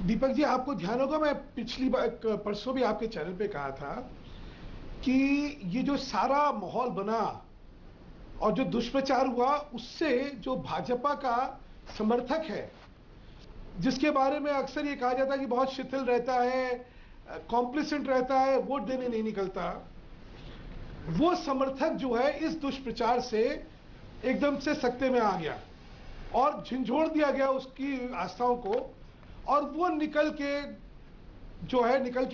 दीपक जी, आपको ध्यान होगा, मैं पिछली बार परसों भी आपके चैनल पे कहा था कि ये जो सारा माहौल बना और जो दुष्प्रचार हुआ, उससे जो भाजपा का समर्थक है, जिसके बारे में अक्सर ये कहा जाता है कि बहुत शिथिल रहता है, कॉम्प्लिसेंट रहता है, वोट देने नहीं निकलता, वो समर्थक जो है इस दुष्प्रचार से एकदम से सत्ते में आ गया और झिंझोड़ दिया गया उसकी आस्थाओं को, और वो निकल के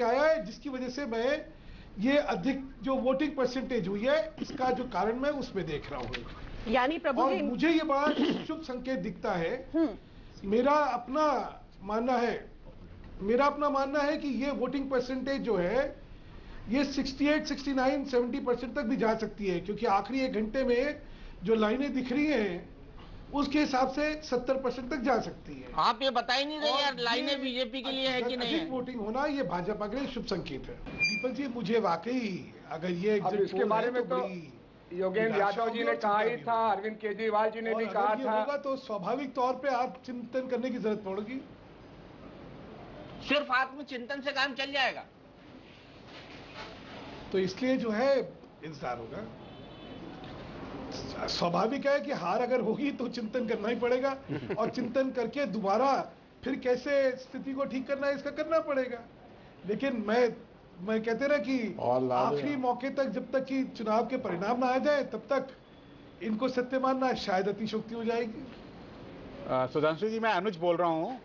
आया है, जिसकी वजह से मैं ये अधिक जो वोटिंग परसेंटेज हुई है, इसका जो कारण मैं उसमें देख रहा हूँ। यानी प्रभु और मुझे ये बड़ा शुभ संकेत दिखता है। मेरा अपना मानना है कि ये वोटिंग परसेंटेज जो है ये 68, 69, 70% तक भी जा सकती है, क्योंकि आखिरी 1 घंटे में जो लाइनें दिख रही हैं उसके हिसाब से 70% तक जा सकती है। आप ये बता ही नहीं रहे यार, लाइनें बीजेपी के लिए है कि नहीं है? अधिक वोटिंग होना ये भाजपा के लिए शुभ संकेत है। दीपक जी, मुझे वाकई अगर ये इसके बारे में तो योगेंद्र यादव जी ने कहा ही था, अरविंद केजरीवाल जी ने भी कहा था, होगा तो स्वाभाविक तौर पे आप चिंतन करने की जरूरत पड़ेगी। सिर्फ आत्मचिंतन से काम चल जाएगा? तो इसलिए जो है इंतजार होगा। स्वाभाविक है कि हार अगर होगी तो चिंतन करना ही पड़ेगा, और चिंतन करके दोबारा फिर कैसे स्थिति को ठीक करना है इसका करना पड़ेगा। लेकिन मैं कहते रहा कि आखिरी मौके तक, जब तक कि चुनाव के परिणाम ना आ जाए, तब तक इनको सत्य मानना शायद अतिशोक्ति हो जाएगी। सुधांशु जी, मैं अनुज बोल रहा हूँ।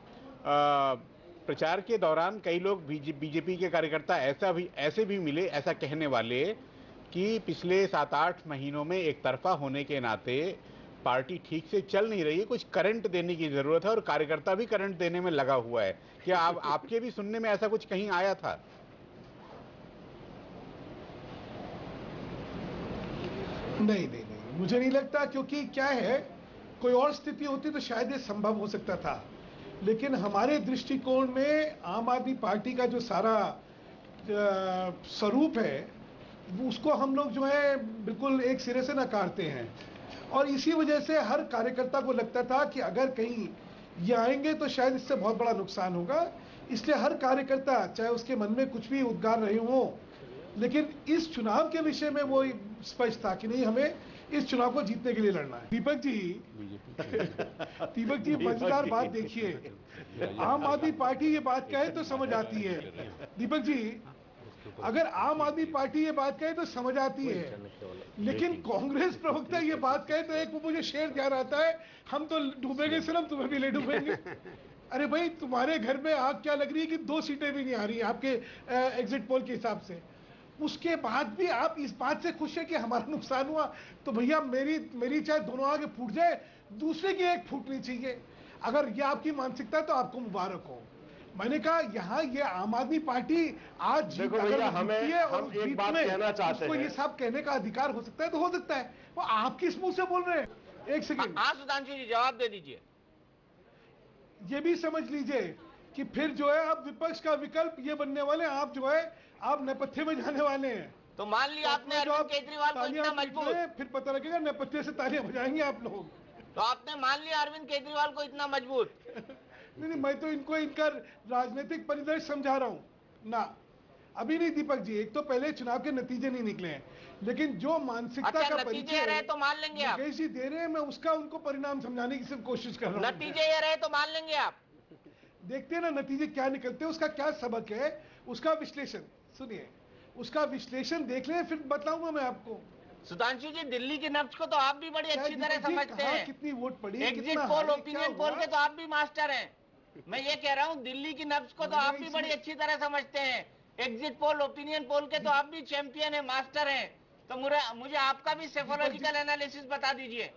प्रचार के दौरान कई लोग बीजेपी के कार्यकर्ता ऐसे भी मिले, ऐसा कहने वाले कि पिछले 7-8 महीनों में एक तरफा होने के नाते पार्टी ठीक से चल नहीं रही है, कुछ करंट देने की जरूरत है, और कार्यकर्ता भी करंट देने में लगा हुआ है। क्या आपके भी सुनने में ऐसा कुछ कहीं आया था? नहीं, मुझे नहीं लगता, क्योंकि क्या है, कोई और स्थिति होती तो शायद ये संभव हो सकता था, लेकिन हमारे दृष्टिकोण में आम आदमी पार्टी का जो सारा स्वरूप है, उसको हम लोग जो है बिल्कुल एक सिरे से नकारते हैं, और इसी वजह से हर कार्यकर्ता को लगता था कि अगर कहीं ये आएंगे तो शायद इससे बहुत बड़ा नुकसान होगा। इसलिए हर कार्यकर्ता, चाहे उसके मन में कुछ भी उद्गार रहे हों, लेकिन इस चुनाव के विषय में वो स्पष्ट था कि नहीं, हमें इस चुनाव को जीतने के लिए लड़ना है। दीपक जी मजेदार बात देखिए, आम आदमी पार्टी ये बात कहे तो समझ आती है। दीपक जी, अगर आम आदमी पार्टी ये बात कहे तो समझ आती है, लेकिन कांग्रेस प्रवक्ता ये बात कहे तो एक वो मुझे शेर ध्यान आता है, हम तो डूबेंगे सिर्फ, तुम्हें भी ले डूबेंगे। अरे भाई, तुम्हारे घर में आग क्या लग रही है कि 2 सीटें भी नहीं आ रही आपके एग्जिट पोल के हिसाब से, उसके बाद भी आप इस बात से खुश है कि हमारा नुकसान हुआ, तो भैया मेरी चाहे दोनों आगे फूट जाए, दूसरे की एक फूटनी चाहिए। अगर ये आपकी मानसिकता है तो आपको मुबारक हो। मैंने कहा यहाँ ये आम आदमी पार्टी आज देखो भैया, हम एक बात कहना चाहते हैं, ये सब कहने का अधिकार हो सकता है तो हो सकता है, वो आप किस मुंह से बोल रहे हैं? एक सेकंड, हाँ सुधांशु जी, जवाब दे दीजिए। ये भी समझ लीजिए कि फिर जो है अब विपक्ष का विकल्प ये बनने वाले, आप जो है आप नेपथ्य में जाने वाले हैं। तो मान लिया आपने अरविंद केजरीवाल को इतना मजबूत, फिर पता लगेगा नेपथ्य से तालियां बजाएंगे आप लोग। तो आपने मान लिया अरविंद केजरीवाल को इतना मजबूत? नहीं, मैं तो इनका राजनीतिक परिदृश्य समझा रहा हूं ना, अभी नहीं दीपक जी। एक तो पहले चुनाव के नतीजे नहीं निकले हैं, लेकिन जो मानसिकता का नतीजे रहे तो मान लेंगे आप? जी दे रहे हैं, मैं उसका उनको परिणाम समझाने की सिर्फ कोशिश कर रहा हूं। नतीजे ये रहे तो मान लेंगे आप? देखते हैं ना नतीजे क्या निकलते हैं, उसका क्या सबक है, उसका विश्लेषण सुनिए, उसका विश्लेषण देख लें, फिर बताऊंगा मैं आपको। सुधांशु जी, दिल्ली की नब्ज को तो आप भी बड़ी अच्छी तरह समझते हैं। कितनी वोट पड़ी, एग्जिट पोल, ओपिनियन पोल के तो आप भी मास्टर हैं। मैं ये कह रहा हूँ, दिल्ली की नब्ज को तो आप भी बड़ी अच्छी तरह समझते हैं। एग्जिट पोल, ओपिनियन पोल के तो आप भी चैंपियन है, मास्टर हैं। तो मुझे आपका भी सेफोलॉजिकल एनालिसिस बता दीजिए।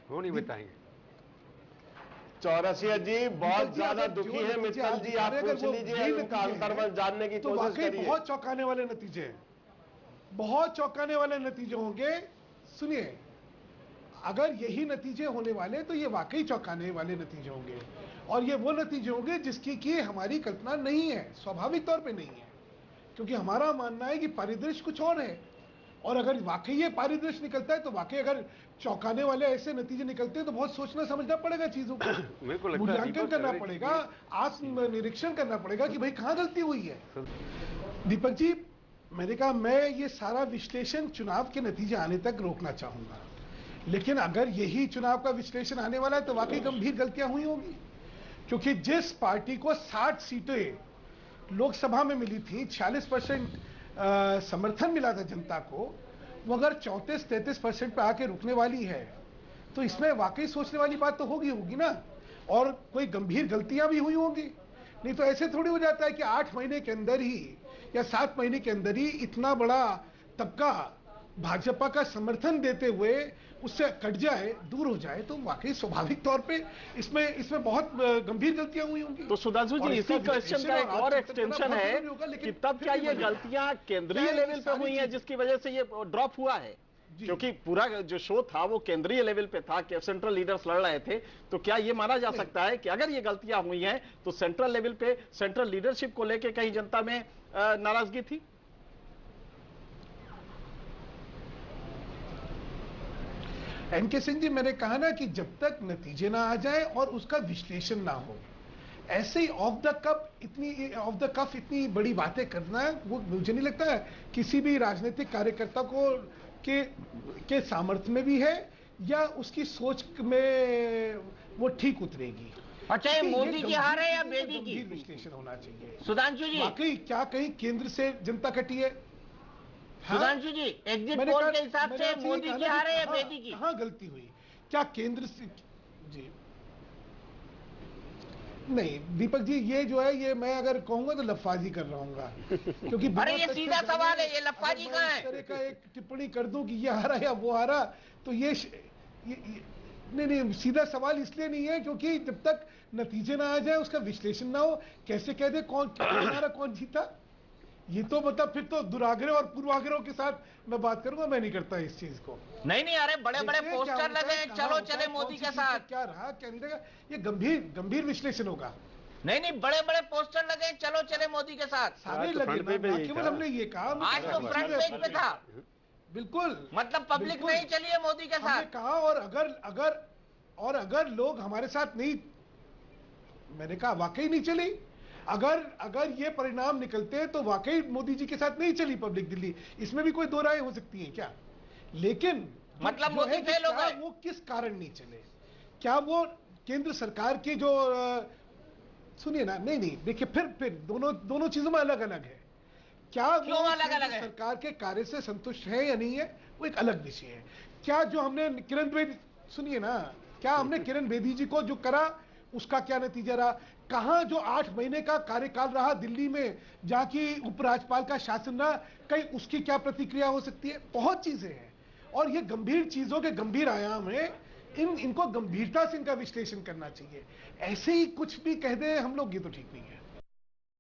वो नहीं बताएंगे। चौरसिया जी बहुत ज्यादा दुखी है। मित्तल जी, आप पूछ लीजिए, उनका अंतर्मन जानने की कोशिश करिए। बहुत चौंकाने वाले नतीजे हैं, बहुत चौंकाने वाले नतीजे होंगे। सुनिए, अगर यही नतीजे होने वाले तो ये वाकई चौंकाने वाले नतीजे होंगे, और ये वो नतीजे होंगे जिसकी कि हमारी कल्पना नहीं है, स्वाभाविक तौर पे नहीं है, क्योंकि हमारा मानना है कि परिदृश्य कुछ और है। और अगर वाकई ये परिदृश्य निकलता है तो वाकई अगर चौंकाने वाले ऐसे नतीजे निकलते हैं तो बहुत सोचना समझना पड़ेगा चीजों को, मूल्यांकन करना पड़ेगा, आत्म निरीक्षण करना पड़ेगा कि भाई कहां गलती हुई है। दीपक जी, मैंने कहा मैं ये सारा विश्लेषण चुनाव के नतीजे आने तक रोकना चाहूंगा, लेकिन अगर यही चुनाव का विश्लेषण आने वाला है तो वाकई गंभीर गलतियां हुई होंगी, क्योंकि जिस पार्टी को 60 सीटें लोकसभा में मिली थी, 46% समर्थन मिला था जनता को, वो अगर 34-33% पे आके रुकने वाली है तो इसमें वाकई सोचने वाली बात तो होगी ना, और कोई गंभीर गलतियां भी हुई होंगी। नहीं तो ऐसे थोड़ी हो जाता है कि 8 महीने के अंदर ही या 7 महीने के अंदर ही इतना बड़ा तबका भाजपा का समर्थन देते हुए उससे कट जाए, दूर हो जाए, तो वाकई स्वाभाविक तौर पे इसमें बहुत गंभीर गलतियां हुई होंगी। तो सुधांशु जी, इसी क्वेश्चन का एक और एक्सटेंशन है कि तब क्या ये गलतियां केंद्रीय लेवल पे हुई हैं जिसकी वजह से ये ड्रॉप हुआ है? क्योंकि पूरा जो शो था वो केंद्रीय लेवल पे था कि सेंट्रल लीडर्स लड़ रहे थे, तो क्या ये माना जा सकता है कि अगर ये गलतियां हुई हैं तो सेंट्रल लेवल पे सेंट्रल लीडरशिप को लेकर कहीं जनता में नाराजगी थी? एनके सिंह जी, मैंने कहा ना कि जब तक नतीजे ना आ जाए और उसका विश्लेषण ना हो, ऐसे ही ऑफ द कफ इतनी बड़ी बातें करना, वो मुझे नहीं लगता है किसी भी राजनीतिक कार्यकर्ता को के सामर्थ्य में भी है या उसकी सोच में वो ठीक उतरेगी। अच्छा, ये मोदी की हार है या बेदी की? विश्लेषण होना चाहिए। सुधांशु जी, वाकई क्या कहीं केंद्र से जनता कटी है? सुधांशु जी, एग्जिट पोल के हिसाब से मोदी की हार है या बेदी की? कहां गलती हुई? क्या केंद्र से? जी नहीं दीपक जी, ये जो है ये मैं अगर कहूंगा तो लफाजी कर रहा हूँ, क्योंकि अरे ये सीधा सवाल है, ये लफाजी कहाँ है? इस तरह का एक टिप्पणी कर दूं कि ये हारा या वो हारा, तो ये नहीं, सीधा सवाल इसलिए नहीं है क्योंकि जब तक नतीजे ना आ जाए, उसका विश्लेषण ना हो, कैसे कह दे कौन हारा कौन जीता, ये तो मतलब फिर तो दुराग्रह और पूर्वाग्रहों के साथ मैं बात करूंगा, मैं नहीं करता इस चीज को। नहीं, अरे बड़े बड़े पोस्टर लगे, चलो चले मोदी के साथ, क्या रहा क्या नहीं रहा, ये गंभीर विश्लेषण होगा। नहीं, बड़े बड़े पोस्टर लगे, चलो चले मोदी के साथ, सारे लगे, केवल हमने ये कहा, आज तो फ्रंट पेज पे था, बिल्कुल, मतलब पब्लिक नहीं चली है मोदी के साथ कहा। और अगर लोग हमारे साथ नहीं, मैंने कहा वाकई नहीं चली, अगर ये परिणाम निकलते हैं तो वाकई मोदी जी के साथ नहीं चली पब्लिक दिल्ली, इसमें भी कोई दो राय हो सकती है क्या? लेकिन मतलब मोदी फेल हो गए, वो किस कारण नहीं चले? क्या वो केंद्र सरकार की जो सुनिए ना, नहीं देखिए, फिर दोनों चीजों में अलग अलग है। क्या क्यों अलग अलग है? सरकार के कार्य से संतुष्ट है या नहीं है, वो एक अलग विषय है। क्या जो हमने किरण बेदी, सुनिए ना, क्या हमने किरण बेदी जी को जो करा उसका क्या नतीजा रहा? कहां जो 8 महीने का कार्यकाल रहा दिल्ली में, जहां की उपराज्यपाल का शासन रहा, कहीं उसकी क्या प्रतिक्रिया हो सकती है? बहुत चीजें हैं, और ये गंभीर चीजों के गंभीर आयाम है, इनको गंभीरता से इनका विश्लेषण करना चाहिए। ऐसे ही कुछ भी कह दें हम लोग, ये तो ठीक नहीं है।